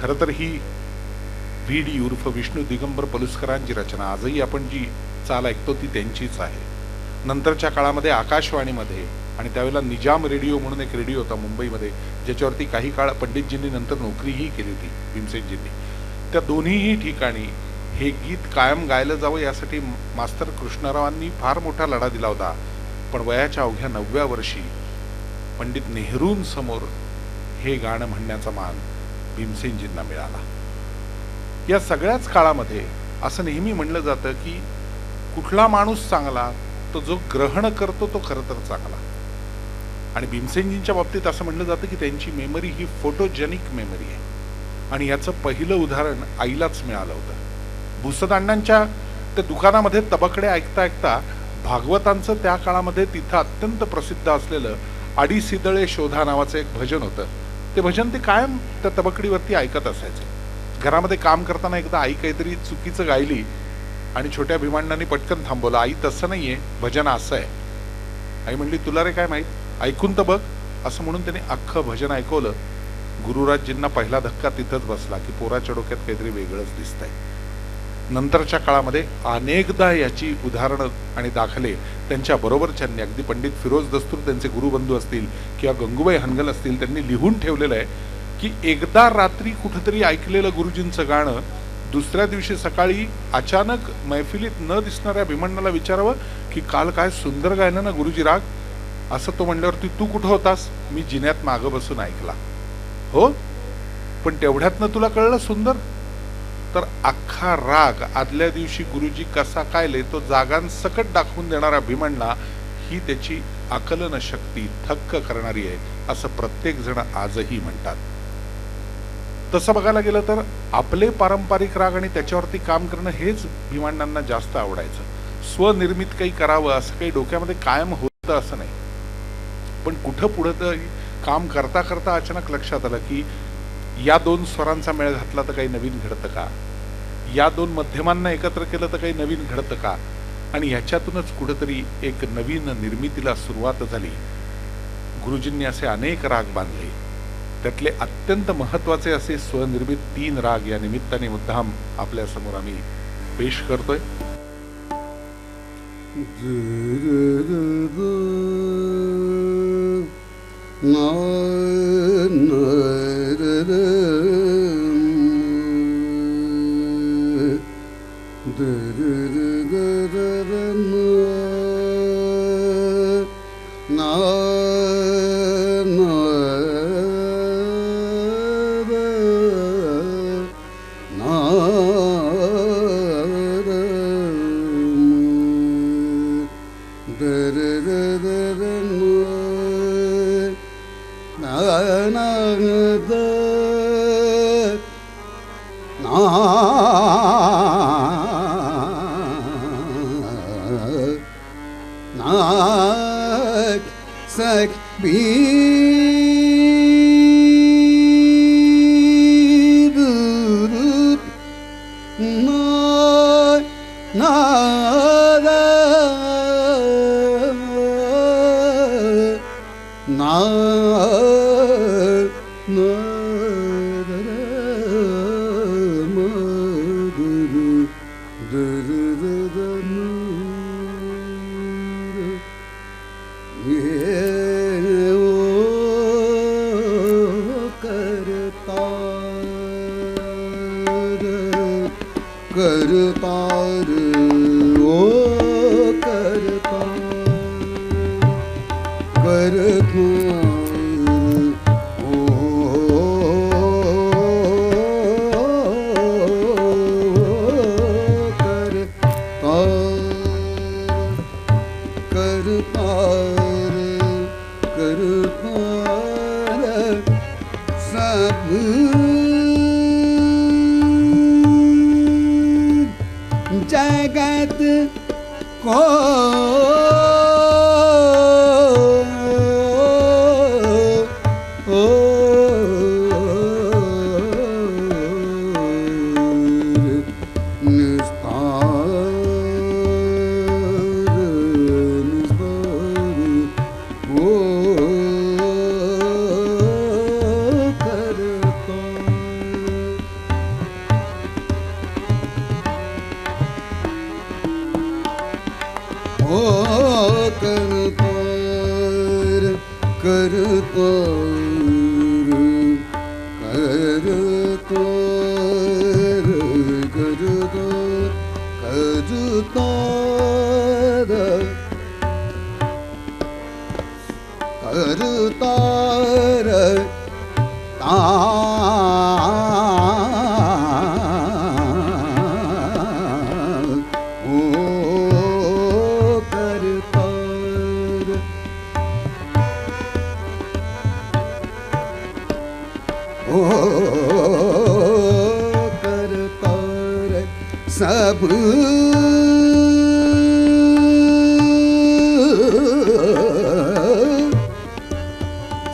खरं तर ही व्ही.डी. उर्फ विष्णू दिगंबर पलुसकरांची रचना. आजही आपण जी चाल ऐकतो ती त्यांचीच आहे. नंतरच्या काळामध्ये आकाशवाणीमध्ये आणि त्यावेळेला निजाम रेडिओ म्हणून एक रेडिओ होता मुंबईमध्ये, ज्याच्यावरती काही काळ पंडितजींनी नंतर नोकरीही केली होती, भीमसेनजींनी. त्या दोन्हीही ठिकाणी हे गीत कायम गायलं जावं यासाठी मास्तर कृष्णरावांनी फार मोठा लढा दिला होता. पण वयाच्या अवघ्या 9व्या वर्षी पंडित नेहरूंसमोर हे गाणं म्हणण्याचा मान भीमसेनजींना मिळाला. या सगळ्याच काळामध्ये असं नेहमी म्हणलं जातं की कुठला माणूस चांगला, तो जो ग्रहण करतो तो खरं तर चांगला. आणि भीमसेनजींच्या बाबतीत असं म्हणलं जातं की त्यांची मेमरी ही फोटोजेनिक मेमरी आहे. आणि याचं पहिलं उदाहरण आईलाच मिळालं होतं. भुसदांडांच्या त्या दुकानामध्ये तबकडे ऐकता ऐकता भागवतांचं त्या काळामध्ये तिथं अत्यंत प्रसिद्ध असलेलं आडीसिदळे शोधा नावाचं एक भजन होतं. ते भजन ते कायम त्या तबकडीवरती ऐकत असायचे. घरामध्ये काम करताना एकदा आई काहीतरी चुकीचं गायली आणि छोट्या भीमांडांनी पटकन थांबवलं. आई तसं नाहीये, भजन असं आहे. आई म्हणली तुला रे काय माहित, ऐकून तर बघ. असं म्हणून त्याने अख्खं भजन ऐकवलं. गुरुराजजींना पहिला धक्का तिथंच बसला की पोराच्या डोक्यात काहीतरी वेगळंच दिसतंय. नंतरच्या काळामध्ये अनेकदा याची उदाहरणं आणि दाखले त्यांच्या बरोबरच्यांनी, अगदी पंडित फिरोज दस्तूर त्यांचे गुरुबंधू असतील किंवा गंगूबाई हनगल असतील, त्यांनी लिहून ठेवलेलं आहे की एकदा रात्री कुठेतरी ऐकलेलं गुरुजींचं गाणं दुसऱ्या दिवशी सकाळी अचानक मैफिलीत न दिसणाऱ्या भीमण्णाला विचारावं की काल काय सुंदर गायलं ना गुरुजी राग. असं तो म्हणल्यावरती तू कुठं होतास, मी जिन्यात मागं बसून ऐकला. हो, पण तेवढ्यातनं तुला कळलं सुंदर. तर अख्खा राग आदल्या दिवशी गुरुजी कसा कायले तो जागांसकट दाखवून देणारा भीमण्णा ही त्याची आकलन शक्ती थक्क करणारी आहे, असं प्रत्येक जण आजही म्हणतात. तसं बघायला गेलं तर आपले पारंपरिक राग आणि त्याच्यावरती काम करणं हेच भीमण्णांना जास्त आवडायचं. स्वनिर्मित काही करावं असं काही डोक्यामध्ये कायम होतं असं नाही. पण कुठं पुढं तर काम करता करता अचानक लक्षात आलं की या दोन स्वरांचा मेळ घातला तर काही नवीन घडतं का, या दोन मध्यमांना एकत्र केलं तर काही नवीन घडतं का. आणि ह्याच्यातूनच कुठंतरी एक नवीन निर्मितीला सुरुवात झाली. गुरुजींनी असे अनेक राग बांधले. त्यातले अत्यंत महत्वाचे असे स्वनिर्मित 3 राग या निमित्ताने मुद्दाम आपल्या समोर आम्ही पेश करतोय. जगत को सब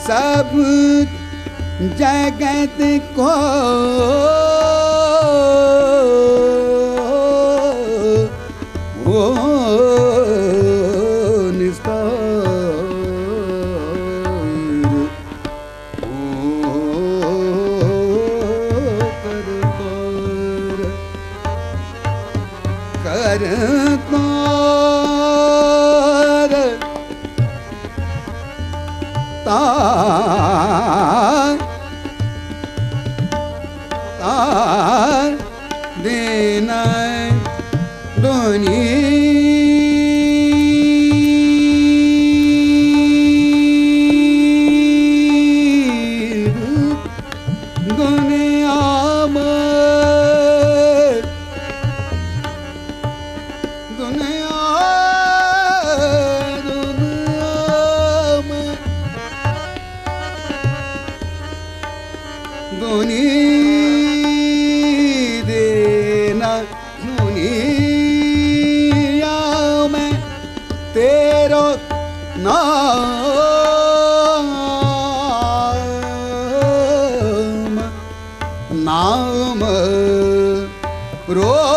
सब जगत को देना दुनिया में तेरो नाम रोशन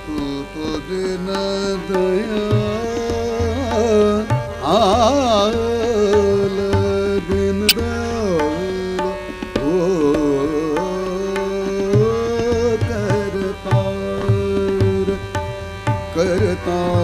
तू तो दिन दया दिन करता